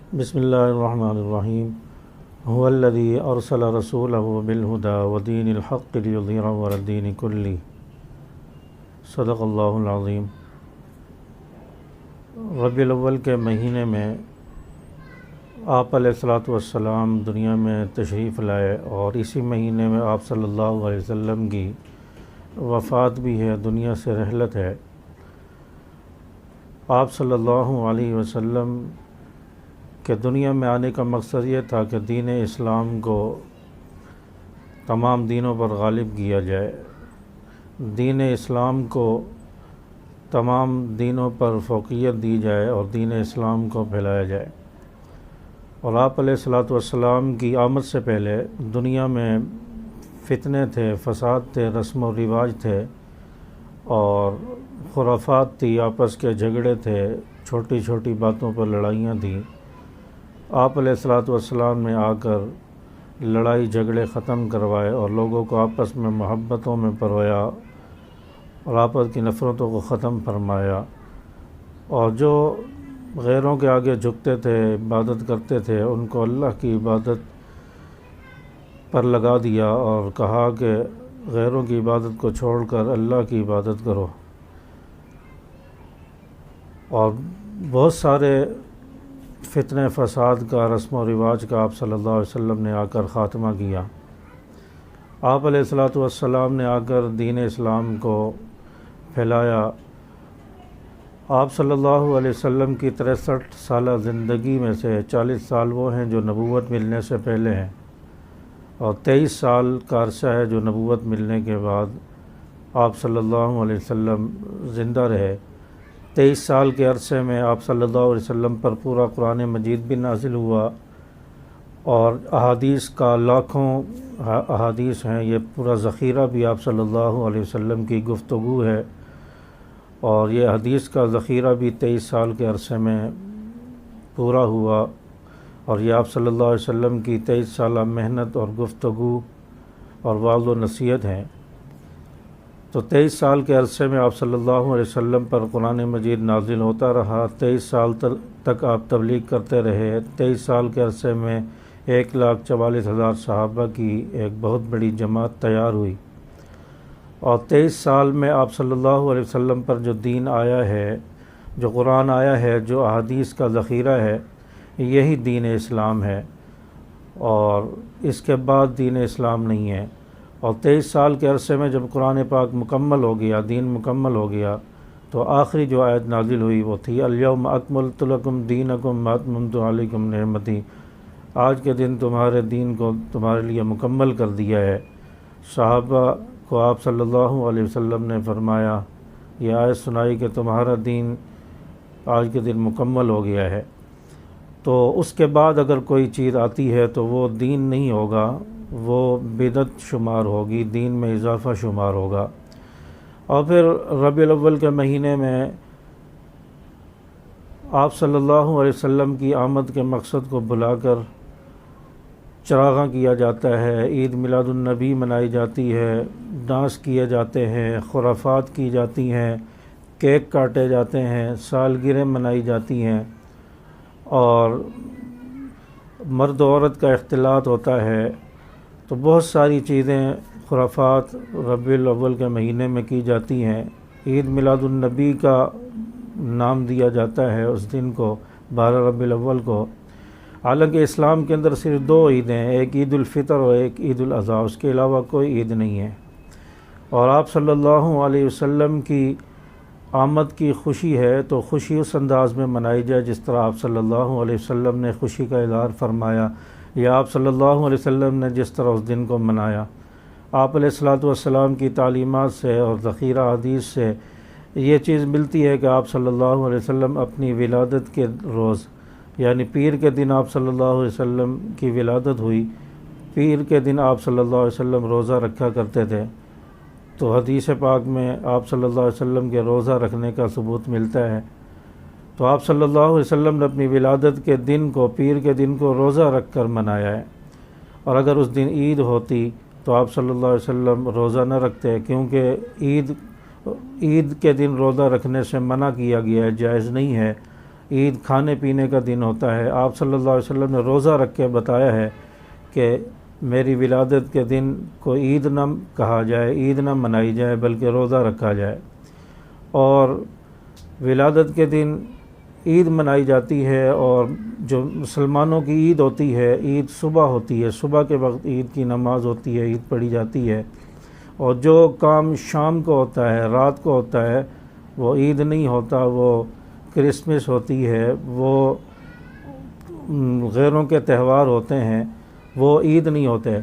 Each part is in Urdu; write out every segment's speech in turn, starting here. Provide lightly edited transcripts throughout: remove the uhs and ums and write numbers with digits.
بسم اللہ الرحمن الرحیم هو الذی ارسل رسولہ بالہدی ودین الحق لیظہرہ علی الدین کلہ صدق اللہ العظیم۔ ربیع الاول کے مہینے میں آپ علیہ الصلاۃ والسلام دنیا میں تشریف لائے اور اسی مہینے میں آپ صلی اللہ علیہ وسلم کی وفات بھی ہے، دنیا سے رحلت ہے۔ آپ صلی اللہ علیہ وسلم کہ دنیا میں آنے کا مقصد یہ تھا کہ دین اسلام کو تمام دینوں پر غالب کیا جائے، دین اسلام کو تمام دینوں پر فوقیت دی جائے اور دین اسلام کو پھیلایا جائے۔ اور آپ علیہ الصلاۃ والسلام کی آمد سے پہلے دنیا میں فتنے تھے، فساد تھے، رسم و رواج تھے اور خرافات تھی، آپس کے جھگڑے تھے، چھوٹی چھوٹی باتوں پر لڑائیاں تھیں۔ آپ علیہ الصلاۃ والسلام نے آ کر لڑائی جھگڑے ختم کروائے اور لوگوں کو آپس میں محبتوں میں پرویا اور آپس کی نفرتوں کو ختم فرمایا، اور جو غیروں کے آگے جھکتے تھے، عبادت کرتے تھے، ان کو اللہ کی عبادت پر لگا دیا اور کہا کہ غیروں کی عبادت کو چھوڑ کر اللہ کی عبادت کرو۔ اور بہت سارے فتنے فساد کا، رسم و رواج کا آپ صلی اللہ علیہ وسلم نے آ کر خاتمہ کیا۔ آپ علیہ الصلاۃ والسلام نے آ کر دین اسلام کو پھیلایا۔ آپ صلی اللہ علیہ وسلم کی 63 سالہ زندگی میں سے 40 سال وہ ہیں جو نبوت ملنے سے پہلے ہیں، اور 23 سال کا عرصہ ہے جو نبوت ملنے کے بعد آپ صلی اللہ علیہ وسلم زندہ رہے۔ 23 سال کے عرصے میں آپ صلی اللہ علیہ وسلم پر پورا قرآن مجید بھی نازل ہوا، اور احادیث کا لاکھوں احادیث ہیں، یہ پورا ذخیرہ بھی آپ صلی اللہ علیہ وسلم کی گفتگو ہے، اور یہ حدیث کا ذخیرہ بھی 23 سال کے عرصے میں پورا ہوا، اور یہ آپ صلی اللہ علیہ وسلم کی 23 سالہ محنت اور گفتگو اور وعظ و نصیحت ہیں۔ تو 23 سال کے عرصے میں آپ صلی اللہ علیہ وسلم پر قرآن مجید نازل ہوتا رہا، 23 سال تک آپ تبلیغ کرتے رہے۔ 23 سال کے عرصے میں 1,44,000 صحابہ کی ایک بہت بڑی جماعت تیار ہوئی، اور 23 سال میں آپ صلی اللہ علیہ وسلم پر جو دین آیا ہے، جو قرآن آیا ہے، جو احادیث کا ذخیرہ ہے، یہی دین اسلام ہے، اور اس کے بعد دین اسلام نہیں ہے۔ اور 23 سال کے عرصے میں جب قرآن پاک مکمل ہو گیا، دین مکمل ہو گیا، تو آخری جو آیت نازل ہوئی وہ تھی الیوم اکملت لکم دینکم واتممت علیکم نعمتی، آج کے دن تمہارے دین کو تمہارے لیے مکمل کر دیا ہے۔ صحابہ کو آپ صلی اللہ علیہ وسلم نے فرمایا، یہ آیت سنائی کہ تمہارا دین آج کے دن مکمل ہو گیا ہے۔ تو اس کے بعد اگر کوئی چیز آتی ہے تو وہ دین نہیں ہوگا، وہ بدعت شمار ہوگی، دین میں اضافہ شمار ہوگا۔ اور پھر ربیع الاول کے مہینے میں آپ صلی اللہ علیہ وسلم کی آمد کے مقصد کو بلا کر چراغاں کیا جاتا ہے، عید میلاد النبی منائی جاتی ہے، ڈانس کیے جاتے ہیں، خرافات کی جاتی ہیں، کیک کاٹے جاتے ہیں، سالگرہیں منائی جاتی ہیں، اور مرد و عورت کا اختلاط ہوتا ہے۔ تو بہت ساری چیزیں، خرافات ربیع الاول کے مہینے میں کی جاتی ہیں۔ عید میلاد النبی کا نام دیا جاتا ہے اس دن کو، 12 ربیع الاول کو۔ حالانکہ اسلام کے اندر صرف 2 عیدیں ہیں، ایک عید الفطر اور ایک عید الاضحیٰ، اس کے علاوہ کوئی عید نہیں ہے۔ اور آپ صلی اللہ علیہ وسلم کی آمد کی خوشی ہے تو خوشی اس انداز میں منائی جائے جس طرح آپ صلی اللہ علیہ وسلم نے خوشی کا اظہار فرمایا، یا آپ صلی اللہ علیہ وسلم نے جس طرح اس دن کو منایا۔ آپ علیہ الصلاۃ والسلام کی تعلیمات سے اور ذخیرہ حدیث سے یہ چیز ملتی ہے کہ آپ صلی اللہ علیہ وسلم اپنی ولادت کے روز، یعنی پیر کے دن آپ صلی اللہ علیہ وسلم کی ولادت ہوئی، پیر کے دن آپ صلی اللہ علیہ وسلم روزہ رکھا کرتے تھے۔ تو حدیث پاک میں آپ صلی اللہ علیہ وسلم کے روزہ رکھنے کا ثبوت ملتا ہے۔ تو آپ صلی اللہ علیہ وسلم نے اپنی ولادت کے دن کو، پیر کے دن کو روزہ رکھ کر منایا ہے، اور اگر اس دن عید ہوتی تو آپ صلی اللہ علیہ وسلم روزہ نہ رکھتے، کیونکہ عید کے دن روزہ رکھنے سے منع کیا گیا ہے، جائز نہیں ہے۔ عید کھانے پینے کا دن ہوتا ہے۔ آپ صلی اللہ علیہ وسلم نے روزہ رکھ کے بتایا ہے کہ میری ولادت کے دن کو عید نہ کہا جائے، عید نہ منائی جائے، بلکہ روزہ رکھا جائے۔ اور ولادت کے دن عید منائی جاتی ہے، اور جو مسلمانوں کی عید ہوتی ہے، عید صبح ہوتی ہے، صبح کے وقت عید کی نماز ہوتی ہے، عید پڑھی جاتی ہے۔ اور جو کام شام کو ہوتا ہے، رات کو ہوتا ہے، وہ عید نہیں ہوتا، وہ کرسمس ہوتی ہے، وہ غیروں کے تہوار ہوتے ہیں، وہ عید نہیں ہوتے۔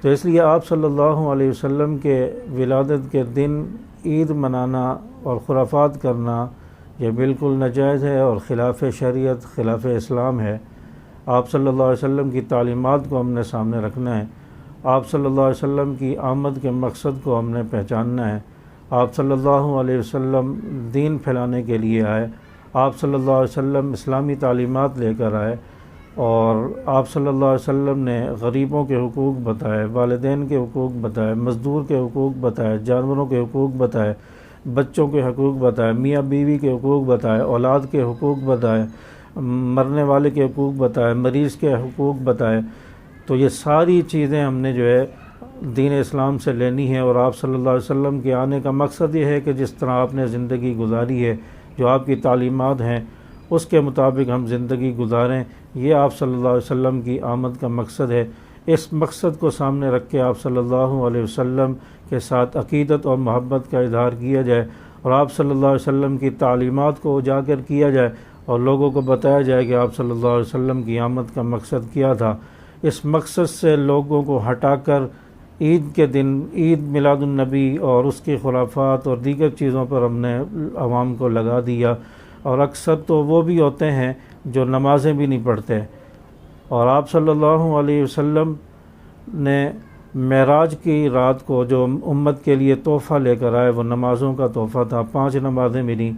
تو اس لیے آپ صلی اللہ علیہ وسلم کے ولادت کے دن عید منانا اور خرافات کرنا یہ بالکل ناجائز ہے اور خلاف شریعت، خلاف اسلام ہے۔ آپ صلی اللہ علیہ وسلم کی تعلیمات کو ہم نے سامنے رکھنا ہے۔ آپ صلی اللہ علیہ وسلم کی آمد کے مقصد کو ہم نے پہچاننا ہے۔ آپ صلی اللہ علیہ وسلم دین پھیلانے کے لیے آئے، آپ صلی اللہ علیہ وسلم اسلامی تعلیمات لے کر آئے، اور آپ صلی اللہ علیہ وسلم نے غریبوں کے حقوق بتائے، والدین کے حقوق بتائے، مزدور کے حقوق بتائے، جانوروں کے حقوق بتائے، بچوں کے حقوق بتائے، میاں بیوی کے حقوق بتائے، اولاد کے حقوق بتائے، مرنے والے کے حقوق بتائے، مریض کے حقوق بتائے۔ تو یہ ساری چیزیں ہم نے جو ہے دین اسلام سے لینی ہے، اور آپ صلی اللہ علیہ وسلم کے آنے کا مقصد یہ ہے کہ جس طرح آپ نے زندگی گزاری ہے، جو آپ کی تعلیمات ہیں، اس کے مطابق ہم زندگی گزاریں۔ یہ آپ صلی اللہ علیہ وسلم کی آمد کا مقصد ہے۔ اس مقصد کو سامنے رکھ کے آپ صلی اللہ علیہ وسلم کے ساتھ عقیدت اور محبت کا اظہار کیا جائے، اور آپ صلی اللہ علیہ وسلم کی تعلیمات کو اجاگر کیا جائے، اور لوگوں کو بتایا جائے کہ آپ صلی اللہ علیہ وسلم کی آمد کا مقصد کیا تھا۔ اس مقصد سے لوگوں کو ہٹا کر عید کے دن عید میلاد النبی اور اس کی خرافات اور دیگر چیزوں پر ہم نے عوام کو لگا دیا، اور اکثر تو وہ بھی ہوتے ہیں جو نمازیں بھی نہیں پڑھتے۔ اور آپ صلی اللہ علیہ وسلم نے معراج کی رات کو جو امت کے لیے تحفہ لے کر آئے، وہ نمازوں کا تحفہ تھا۔ 5 نمازیں ملیں۔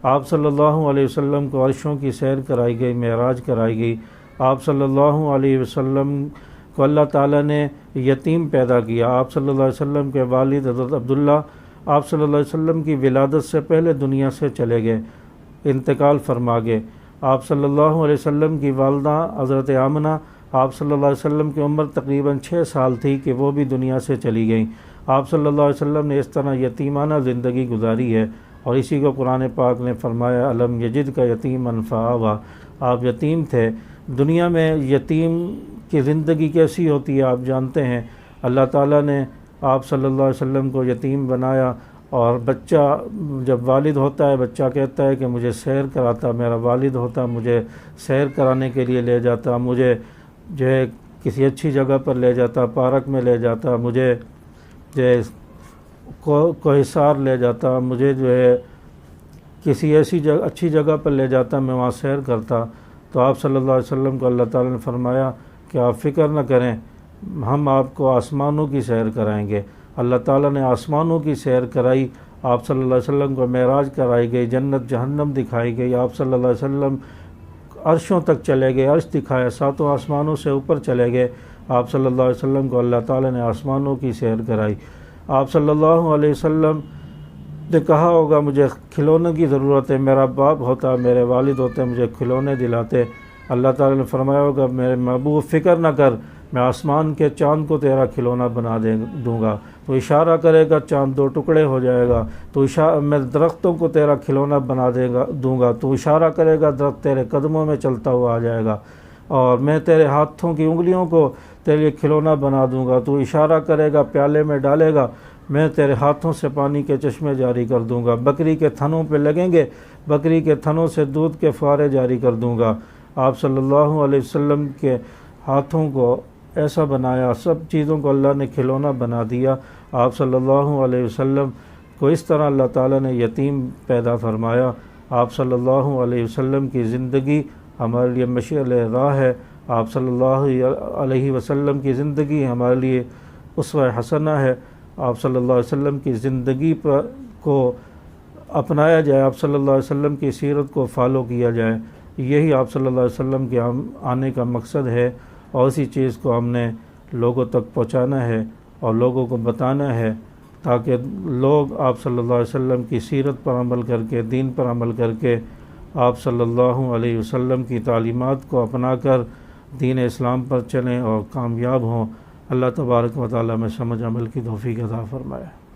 آپ صلی اللہ علیہ وسلم کو عرشوں کی سیر کرائی گئی، معراج کرائی گئی۔ آپ صلی اللہ علیہ وسلم کو اللہ تعالیٰ نے یتیم پیدا کیا۔ آپ صلی اللہ علیہ وسلم کے والد حضرت عبداللہ آپ صلی اللہ علیہ وسلم کی ولادت سے پہلے دنیا سے چلے گئے، انتقال فرما گئے۔ آپ صلی اللہ علیہ وسلم کی والدہ حضرت آمنہ آپ صلی اللہ علیہ وسلم کی عمر تقریباً 6 سال تھی کہ وہ بھی دنیا سے چلی گئیں۔ آپ صلی اللہ علیہ وسلم نے اس طرح یتیمانہ زندگی گزاری ہے، اور اسی کو قرآن پاک نے فرمایا الم یجد کا یتیما فآویٰ، آپ یتیم تھے۔ دنیا میں یتیم کی زندگی کیسی ہوتی ہے آپ جانتے ہیں۔ اللہ تعالیٰ نے آپ صلی اللہ علیہ وسلم کو یتیم بنایا، اور بچہ جب والد ہوتا ہے، بچہ کہتا ہے کہ مجھے سیر کراتا، میرا والد ہوتا مجھے سیر کرانے کے لیے لے جاتا، مجھے جو ہے کسی اچھی جگہ پر لے جاتا، پارک میں لے جاتا، مجھے جو ہے کوہسار لے جاتا، مجھے جو ہے کسی ایسی جگہ اچھی جگہ پر لے جاتا، میں وہاں سیر کرتا۔ تو آپ صلی اللہ علیہ وسلم کو اللہ تعالیٰ نے فرمایا کہ آپ فکر نہ کریں، ہم آپ کو آسمانوں کی سیر کرائیں گے۔ اللہ تعالیٰ نے آسمانوں کی سیر کرائی، آپ صلی اللہ علیہ وسلم کو معراج کرائی گئی، جنت جہنم دکھائی گئی، آپ صلی اللہ علیہ وسلم عرشوں تک چلے گئے، عرش دکھایا، 7 آسمانوں سے اوپر چلے گئے۔ آپ صلی اللہ علیہ وسلم کو اللہ تعالیٰ نے آسمانوں کی سیر کرائی۔ آپ صلی اللہ علیہ وسلم نے کہا ہوگا مجھے کھلونے کی ضرورت ہے، میرا باپ ہوتا، میرے والد ہوتے، مجھے کھلونے دلاتے۔ اللہ تعالیٰ نے فرمایا ہوگا میرے محبوب فکر نہ کر، میں آسمان کے چاند کو تیرا کھلونا بنا دوں گا۔ تو اشارہ کرے گا، چاند 2 ٹکڑے ہو جائے گا۔ تو میں درختوں کو تیرا کھلونا بنا دوں گا، تو اشارہ کرے گا، درخت تیرے قدموں میں چلتا ہوا آ جائے گا۔ اور میں تیرے ہاتھوں کی انگلیوں کو تیرے لیے کھلونا بنا دوں گا، تو اشارہ کرے گا، پیالے میں ڈالے گا، میں تیرے ہاتھوں سے پانی کے چشمے جاری کر دوں گا۔ بکری کے تھنوں پہ لگیں گے، بکری کے تھنوں سے دودھ کے فوارے جاری کر دوں گا۔ آپ صلی اللہ علیہ وسلم کے ہاتھوں کو ایسا بنایا، سب چیزوں کو اللہ نے کھلونا بنا دیا۔ آپ صلی اللہ علیہ وسلم کو اس طرح اللہ تعالیٰ نے یتیم پیدا فرمایا۔ آپ صلی اللہ علیہ وسلم کی زندگی ہمارے لیے مشعل راہ ہے۔ آپ صلی اللہ علیہ وسلم کی زندگی ہمارے لیے اسوہ حسنہ ہے۔ آپ صلی اللہ علیہ وسلم کی زندگی کو اپنایا جائے، آپ صلی اللہ علیہ وسلم کی سیرت کو فالو کیا جائے، یہی آپ صلی اللہ علیہ وسلم کے آنے کا مقصد ہے، اور اسی چیز کو ہم نے لوگوں تک پہنچانا ہے اور لوگوں کو بتانا ہے، تاکہ لوگ آپ صلی اللہ علیہ وسلم کی سیرت پر عمل کر کے، دین پر عمل کر کے آپ صلی اللہ علیہ وسلم کی تعلیمات کو اپنا کر دین اسلام پر چلیں اور کامیاب ہوں۔ اللہ تبارک و تعالیٰ میں سمجھ عمل کی توفیق عطا فرمائے۔